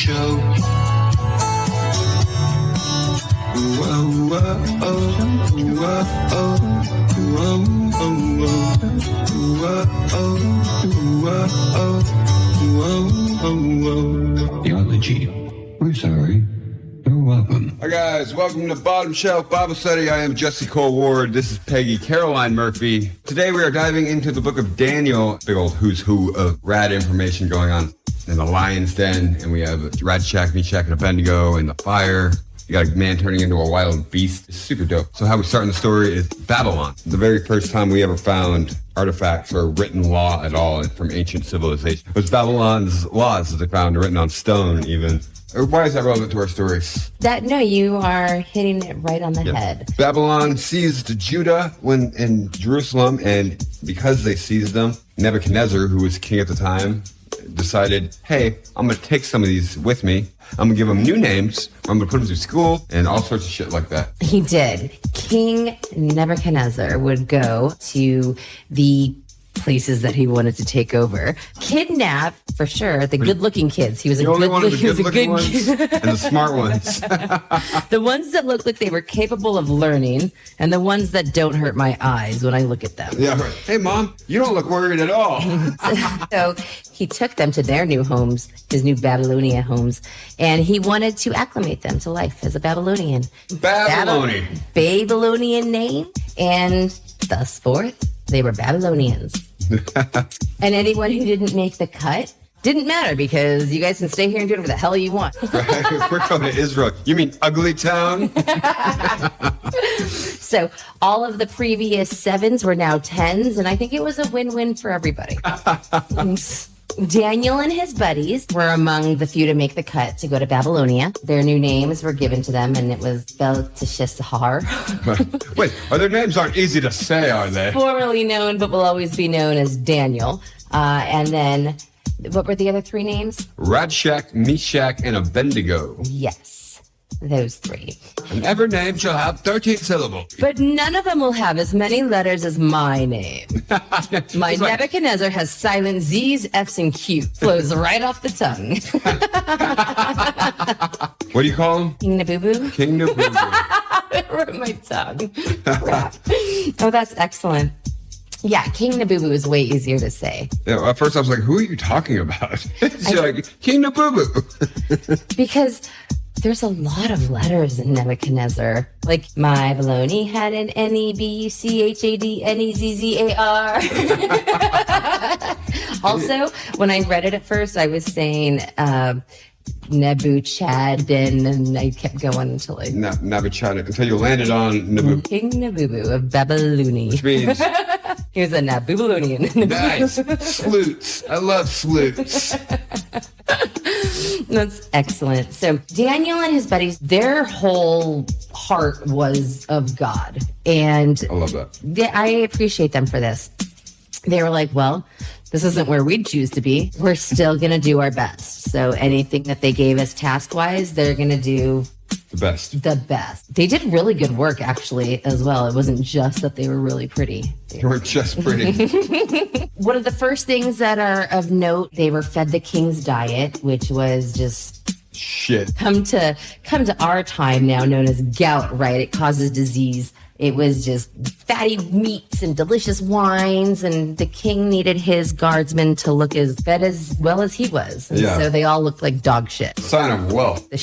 Show. Whoa, whoa, oh, whoa, oh, whoa, oh, whoa, oh, whoa, oh. Theology. We're sorry. You're welcome. Hi guys, welcome to Bottom Shelf Bible Study. I am Jesse Cole Ward. This is Peggy Caroline Murphy. Today we are diving into the book of Daniel. Big old who's who of rad information going on in the lion's den. And we have Shadrach, Meshach, and Abednego in the fire. You got a man turning into a wild beast. It's super dope. So how we start in the story is Babylon. The very first time we ever found artifacts or written law at all from ancient civilization. It was Babylon's laws that they found written on stone even. Why is that relevant to our stories? No, you are hitting it right on the head. Babylon seized Judah when in Jerusalem, and because they seized them, Nebuchadnezzar, who was king at the time, decided, hey, I'm going to take some of these with me. I'm going to give them new names. I'm going to put them through school and all sorts of shit like that. He did. King Nebuchadnezzar would go to the places that he wanted to take over. Kidnap, for sure, the good-looking kids. He was a good ones and the smart ones. The ones that look like they were capable of learning, and the ones that don't hurt my eyes when I look at them. Yeah, right. Hey, Mom, you don't look worried at all. So he took them to their new homes, his new Babylonia homes, and he wanted to acclimate them to life as a Babylonian. Babylonian name, and thus forth, they were Babylonians. And anyone who didn't make the cut didn't matter, because you guys can stay here and do whatever the hell you want. Right. We're going to Israel. You mean Ugly Town? So all of the previous 7s were now 10s, and I think it was a win-win for everybody. Daniel and his buddies were among the few to make the cut to go to Babylonia. Their new names were given to them, and it was Belteshazzar. Wait, their names aren't easy to say, are they? Formerly known, but will always be known as Daniel. And then, what were the other 3 names? Shadrach, Meshach, and Abednego. Yes, those 3. And every name shall have 13 syllables. But none of them will have as many letters as my name. My Nebuchadnezzar has silent Z's, F's, and Q's. Flows right off the tongue. What do you call him? King Nabubu? King Nabubu. It hurt my tongue. Crap. Oh, that's excellent. Yeah, King Nabubu is way easier to say. Yeah, at first I was like, who are you talking about? She's like, King Nabubu. Because there's a lot of letters in Nebuchadnezzar. Like, my baloney had an Nebuchadnezzar. Also, when I read it at first, I was saying Nebuchadnezzar, and I kept going until Nebuchadnezzar, until you landed on Nabubu. King Nabubu of Babylonia. Which means... He was a Babylonian. Nice. Sleuths. I love sleuths. That's excellent. So Daniel and his buddies, their whole heart was of God. And I love that. I appreciate them for this. They were like, well, this isn't where we'd choose to be. We're still going to do our best. So anything that they gave us task-wise, they're going to do the best. They did really good work, actually, as well. It wasn't just that they were really pretty. They weren't just pretty. One of the first things that are of note, they were fed the king's diet, which was just shit. Come to our time now, known as gout, right? It causes disease. It was just fatty meats and delicious wines, and the king needed his guardsmen to look as fed as well as he was. And so they all looked like dog shit. Sign of wealth. I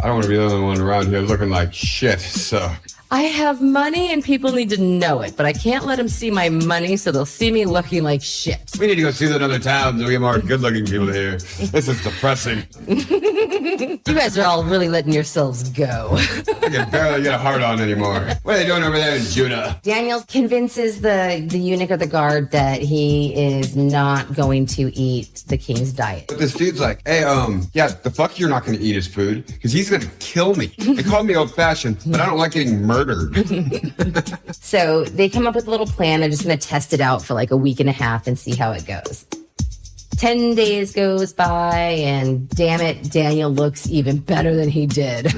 don't want to be the only one around here looking like shit, so... I have money and people need to know it, but I can't let them see my money, so they'll see me looking like shit. We need to go see the other towns and we have more good-looking people here. This is depressing. You guys are all really letting yourselves go. I can barely get a heart on anymore. What are they doing over there in Judah? Daniel convinces the eunuch or the guard that he is not going to eat the king's diet. But this dude's like, hey, the fuck you're not going to eat his food, because he's going to kill me. They call me old-fashioned, but I don't like getting murdered. So they come up with a little plan. They're just going to test it out for like a week and a half and see how it goes. 10 days goes by, and damn it, Daniel looks even better than he did.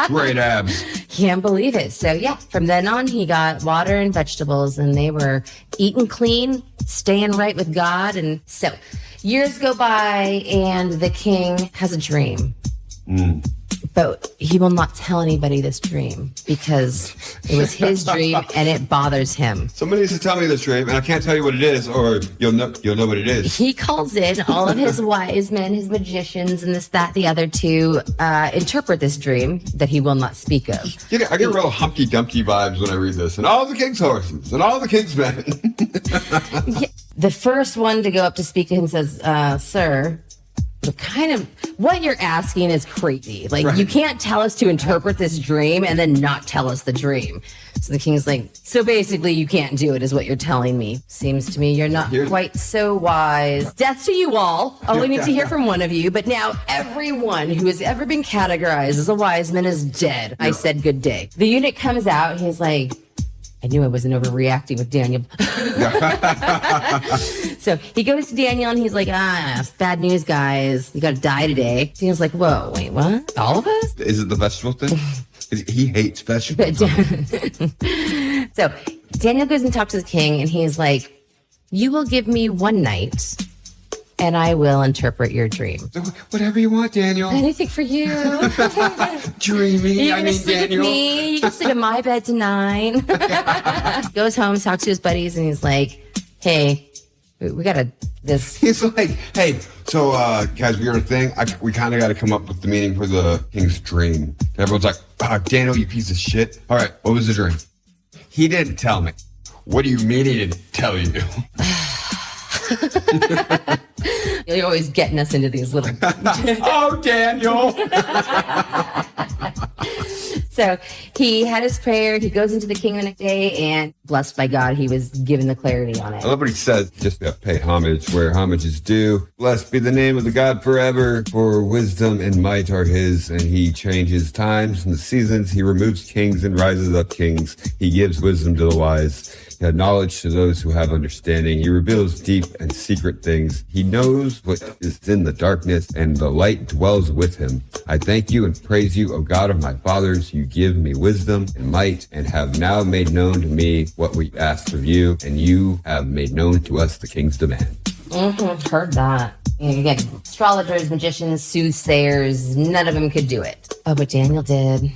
Great abs. Can't believe it. So yeah, from then on, he got water and vegetables, and they were eating clean, staying right with God. And so Years go by, and the king has a dream. But he will not tell anybody this dream because it was his dream and it bothers him. Somebody needs to tell me this dream, and I can't tell you what it is, or you'll know what it is. He calls in all of his wise men, his magicians, and this, that, the other to interpret this dream that he will not speak of. I get real Humpty Dumpty vibes when I read this, and all the king's horses, and all the king's men. The first one to go up to speak to him says, sir, what you're asking is crazy. Like, Right. You can't tell us to interpret this dream and then not tell us the dream. So the king's like, so basically you can't do it is what you're telling me. Seems to me you're not quite so wise. Death to you all. Only need to hear from one of you. But now everyone who has ever been categorized as a wise man is dead. I said good day. The eunuch comes out. He's like, I knew I wasn't overreacting with Daniel. So he goes to Daniel and he's like, bad news, guys. You got to die today. Daniel's like, whoa, wait, what? All of us? Is it the vegetable thing? He hates vegetables. So Daniel goes and talks to the king and he's like, you will give me one night and I will interpret your dream. Whatever you want, Daniel. Anything for you. Dreamy. You're gonna sleep Daniel. with me. You can sleep in my bed tonight. Goes home, talks to his buddies, and he's like, "Hey, we gotta this." He's like, hey, so guys, we got a thing. We kind of got to come up with the meaning for the king's dream. And everyone's like, Daniel, you piece of shit. All right, what was the dream? He didn't tell me. What do you mean he didn't tell you? You're always getting us into these little. Oh, Daniel. So he had his prayer. He goes into the king the next day, and blessed by God, he was given the clarity on it. I love what he says. Just pay homage where homage is due. Blessed be the name of the God forever, for wisdom and might are his, and he changes times and the seasons. He removes kings and rises up kings. He gives wisdom to the wise. He had knowledge to those who have understanding. He reveals deep and secret things. He knows what is in the darkness, and the light dwells with him. I thank you and praise you, O God of my fathers. You give me wisdom and might, and have now made known to me what we asked of you, and you have made known to us the king's demand. Heard that. Again, astrologers, magicians, soothsayers, none of them could do it. Oh, but Daniel did.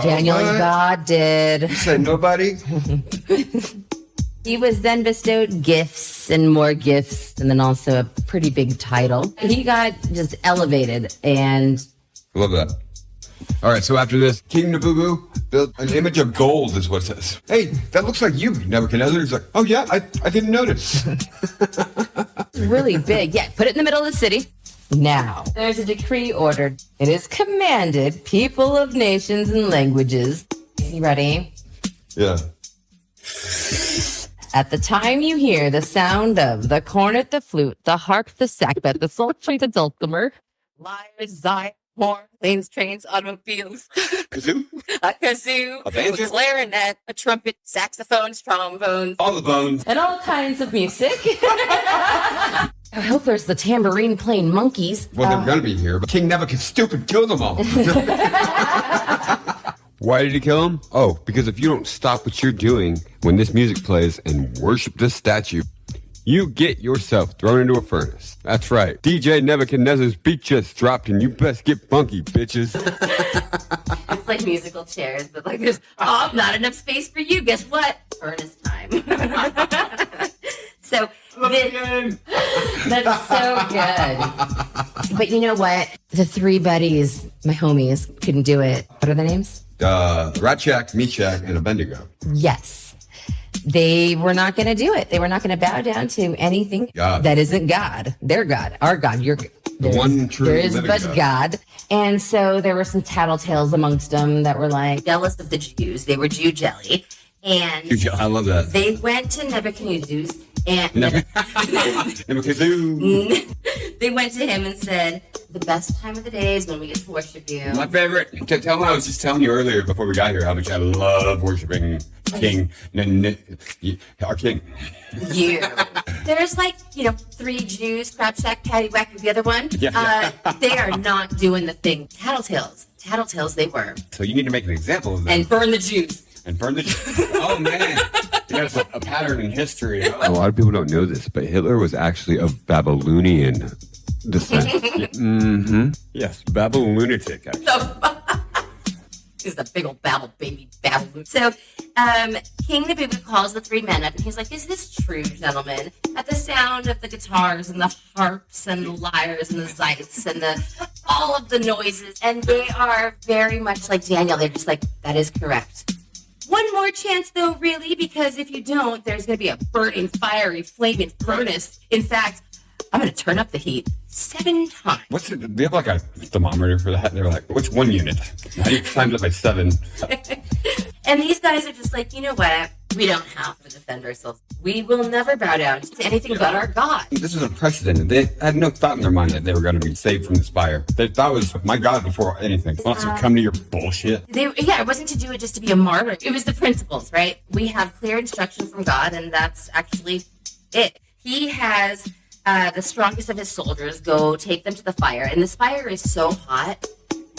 Daniel and God did. You said nobody? He was then bestowed gifts and more gifts, and then also a pretty big title. He got just elevated, and I love that. All right, so after this, King Nabubu built an image of gold, is what it says. Hey, that looks like you, Nebuchadnezzar. He's like, oh yeah, I didn't notice. it's really big. Yeah, put it in the middle of the city. Now, there's a decree ordered. It is commanded, people of nations and languages. You ready? Yeah. At the time you hear the sound of the cornet, the flute, the harp, the sackbut, the psaltery, the dulcimer, lyres, zither, horn, planes, trains, automobiles, Kazoo? a kazoo, A banjo? a clarinet, a trumpet, saxophones, trombones, All the bones. and all kinds of music. I hope there's the tambourine playing monkeys. Well, they're going to be here, but King Nebuchadnezzar stupid killed them all. Why did he kill him? Oh, because if you don't stop what you're doing when this music plays and worship this statue, you get yourself thrown into a furnace. That's right. DJ Nebuchadnezzar's beat just dropped and you best get funky, bitches. It's like musical chairs, but like there's not enough space for you. Guess what? Furnace time. So that's so good. But you know what? The three buddies, my homies, couldn't do it. What are their names? Ratchak, Meshach, and Abednego. Yes. They were not going to do it. They were not going to bow down to anything God. that isn't God. Their God. Our God. Your one true There is living but God. God. And so there were some tattletales amongst them that were like jealous of the Jews. They were Jew jelly. And I love that. they went to Nebuchadnezzar and Nebuchadnezzar. they went to him and said, the best time of the day is when we get to worship you. My favorite. Tell me, I was just telling you earlier before we got here how much I love worshiping King, our King. You. There's like, 3 Jews, Crab Shack, Patty Whack, and the other one. Yeah. They are not doing the thing. Tattletales, they were. So you need to make an example of them. And burn the Jews. and burn the tree. Oh, man. There's a pattern in history. A lot of people don't know this, but Hitler was actually of Babylonian descent. Mm-hmm. Yes, Babylon lunatic, actually. He's the big old babble baby babble. So, King Nabubu calls the three men up and he's like, "Is this true, gentlemen? At the sound of the guitars and the harps and the lyres and the zithes and all of the noises," and they are very much like Daniel. They're just like, "That is correct." One more chance, though, really, because if you don't, there's going to be a burning, fiery, flaming furnace. In fact, I'm going to turn up the heat 7 times. What's it? Do you have like a thermometer for that? They're like, what's 1 unit? How do you times it by 7? And these guys are just like, you know what? We don't have to defend ourselves. We will never bow down to anything but our God. This is unprecedented. They had no thought in their mind that they were going to be saved from this fire. They thought it was my God before anything. Wants to come to your bullshit. It wasn't to do it just to be a martyr. It was the principles, right? We have clear instruction from God, and that's actually it. He has the strongest of his soldiers go take them to the fire, and this fire is so hot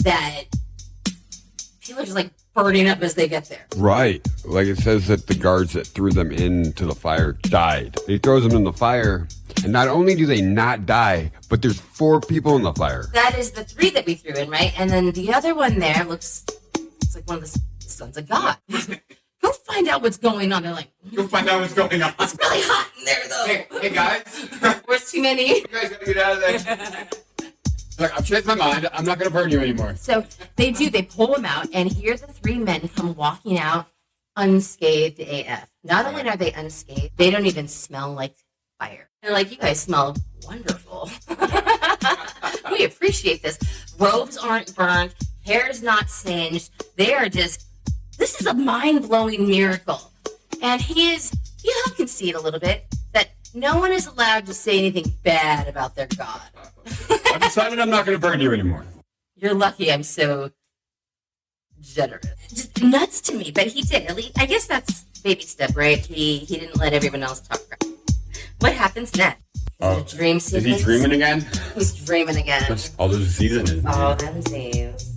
that people are just like burning up as they get there. Right. Like it says that the guards that threw them into the fire died. He throws them in the fire, and not only do they not die, but there's 4 people in the fire. That is the 3 that we threw in, right? And then the other one there looks like one of the sons of God. Go find out what's going on. They're like, You'll find out what's going on. it's really hot in there, though. Hey guys. Where's too many? You guys gotta get out of there. Look, I've changed my mind. I'm not going to burn you anymore. So they pull him out, and here the 3 men come walking out unscathed AF. Not only are they unscathed, they don't even smell like fire. They're like, you guys smell wonderful. We appreciate this. Robes aren't burned, hair's not singed. They are just, this is a mind-blowing miracle. And you can see it a little bit, that no one is allowed to say anything bad about their God. I've decided I'm not going to burn you anymore. You're lucky I'm so generous. Just nuts to me, but he did. At least, I guess that's baby step, right? He didn't let everyone else talk crap. What happens next? Dream sequence? Is he dreaming again? He's dreaming again. That's all those seasons. All them seasons.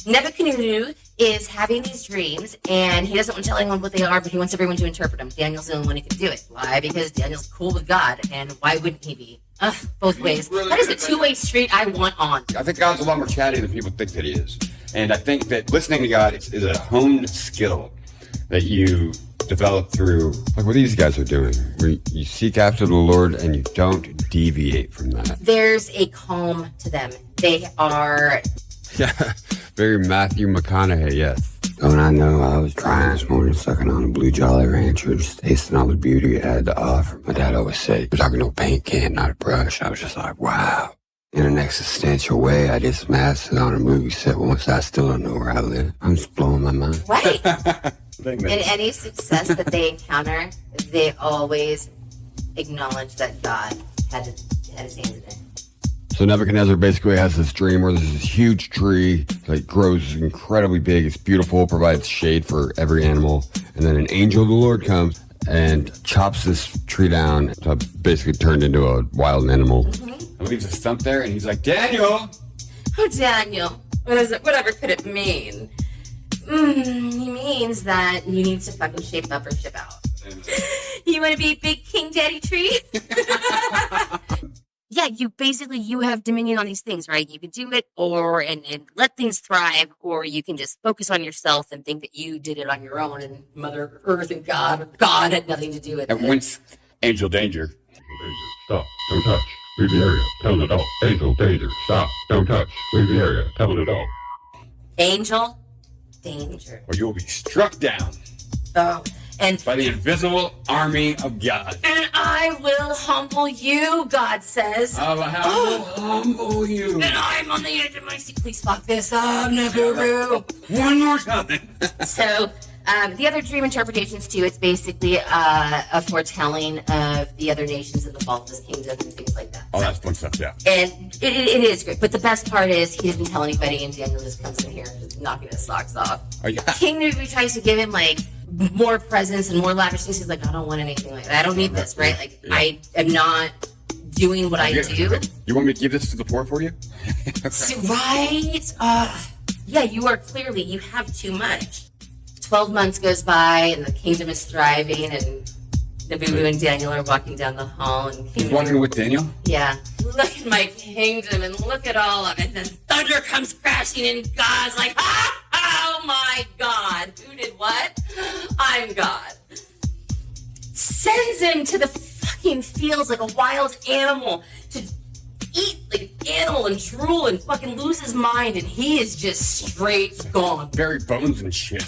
Nebuchadnezzar is having these dreams, and he doesn't want to tell anyone what they are, but he wants everyone to interpret them. Daniel's the only one who can do it. Why? Because Daniel's cool with God, and why wouldn't he be? Both ways. Really that is a 2-way street I want on. I think God's a lot more chatty than people think that he is. And I think that listening to God is a honed skill that you develop through, like what these guys are doing, where you seek after the Lord and you don't deviate from that. There's a calm to them. They are... Yeah, very Matthew McConaughey, yes. Don't I know I was trying this morning, sucking on a Blue Jolly Rancher, just tasting all the beauty it had to offer. My dad always said, "You're talking to a paint can, not a brush." I was just like, wow. In an existential way, I did some acid on a movie set once. I still don't know where I live. I'm just blowing my mind. Right. In any success that they encounter, they always acknowledge that God had his hands in it. So Nebuchadnezzar basically has this dream where there's this huge tree that grows incredibly big. It's beautiful, provides shade for every animal. And then an angel of the Lord comes and chops this tree down to basically turn into a wild animal. Mm-hmm. And leaves a stump there, and he's like, Daniel! Oh, Daniel. What is it? Whatever could it mean? He means that you need to fucking shape up or ship out. You want to be big King Daddy Tree? Yeah, you have dominion on these things, right? You can do it and let things thrive, or you can just focus on yourself and think that you did it on your own, and Mother Earth and God had nothing to do with it. And once Angel Danger. Stop. Don't touch. Leave the area. Tell an adult. Angel Danger. Stop. Don't touch. Leave the area. Tell an adult. Angel Danger. Or you'll be struck down. Oh, and by the invisible army of God. And I will humble you, God says. I will humble you. And I'm on the edge of my seat. Please fuck this up, Nibiru. One more time. So, the other dream interpretations, too, it's basically a foretelling of the other nations and the fall of his kingdom and things like that. Oh, that's fun stuff, yeah. And it is great. But the best part is he doesn't tell anybody, and Daniel just comes in here just knocking his socks off. Oh, yeah. King Nebuchadnezzar tries to give him, like, more presents and more lavish things. He's like, I don't want anything like that. I don't need this, right? Like, yeah. I am not doing what I do. You want me to give this to the poor for you? So, right? Yeah, you are clearly, you have too much. 12 months goes by and the kingdom is thriving, and Nabubu and Daniel are walking down the hall. And He's walking with Daniel? yeah, look at my kingdom and look at all of it. And then thunder comes crashing and God's like, oh my God, who did what? I'm God. Sends him to the fucking fields like a wild animal to eat like an animal and drool and fucking lose his mind, and he is just straight gone. Very bones and shit.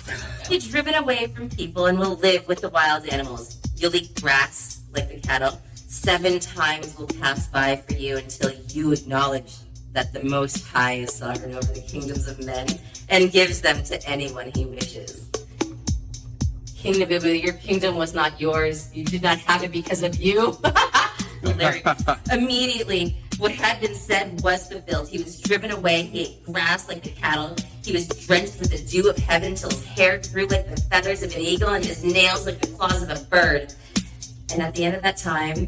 He's driven away from people and will live with the wild animals. You'll eat grass like the cattle. 7 times will pass by for you until you acknowledge that the Most High is sovereign over the kingdoms of men and gives them to anyone he wishes. King Nabubu, your kingdom was not yours. You did not have it because of you. Larry, immediately, what had been said was fulfilled. He was driven away. He ate grass like the cattle. He was drenched with the dew of heaven till his hair grew like the feathers of an eagle and his nails like the claws of a bird. And at the end of that time,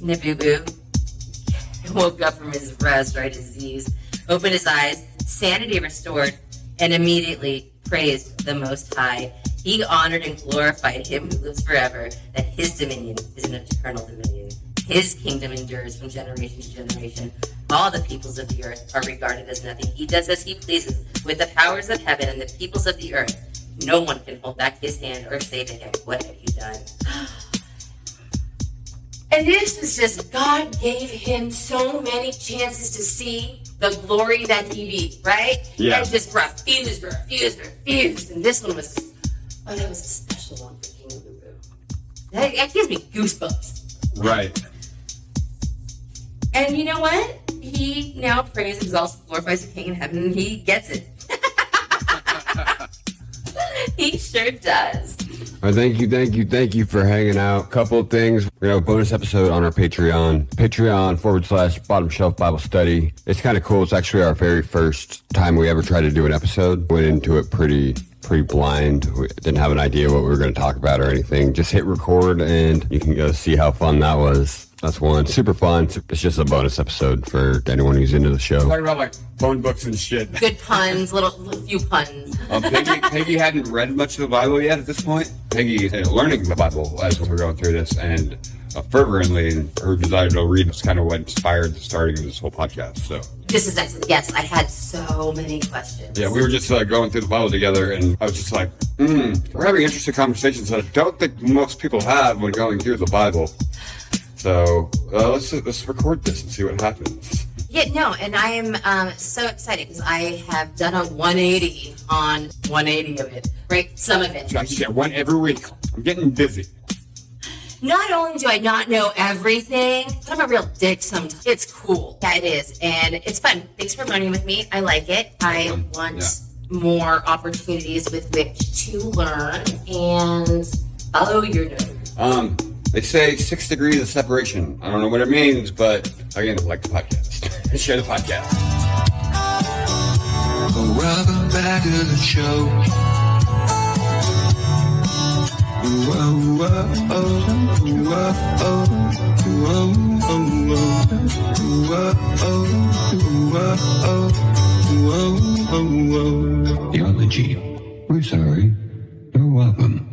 Nabubu woke up from his rest, right, disease, opened his eyes, sanity restored, and immediately praised the Most High. He honored and glorified him who lives forever, that his dominion is an eternal dominion. His kingdom endures from generation to generation. All the peoples of the earth are regarded as nothing. He does as he pleases with the powers of heaven and the peoples of the earth. No one can hold back his hand or say to him, what have you done? And this was just, God gave him so many chances to see the glory that he be, right? Yeah. And just refused. And this one was, oh, that was a special one for King Nabubu. That gives me goosebumps. Right. And you know what? He now praises, exalts, glorifies the King in heaven, and he gets it. He sure does. All right, thank you for hanging out. Couple of things. We're gonna have a bonus episode on our Patreon. Patreon.com/Bottom Shelf Bible Study. It's kind of cool. It's actually our very first time we ever tried to do an episode. Went into it pretty blind. We didn't have an idea what we were going to talk about or anything. Just hit record and you can go see how fun that was. That's one. Super fun. It's just a bonus episode for anyone who's into the show. Talking about like phone books and shit. Good puns, little few puns. Peggy hadn't read much of the Bible yet at this point. Peggy is learning the Bible as we're going through this, and fervently, and her desire to read is kind of what inspired the starting of this whole podcast. So this is excellent. Yes, I had so many questions. yeah, we were just going through the Bible together, and I was just like, we're having interesting conversations that I don't think most people have when going through the Bible. So let's record this and see what happens. Yeah, no, and I am so excited because I have done a 180 on 180 of it, right? Some of it. I just get one every week. I'm getting busy. Not only do I not know everything, but I'm a real dick sometimes. It's cool. Yeah, it is. And it's fun. Thanks for running with me. I like it. I want more opportunities with which to learn and follow your nose. They say 6 degrees of separation. I don't know what it means, but again, like the podcast. Share the podcast. Oh, welcome back to the show. Theology. We're sorry. You're welcome.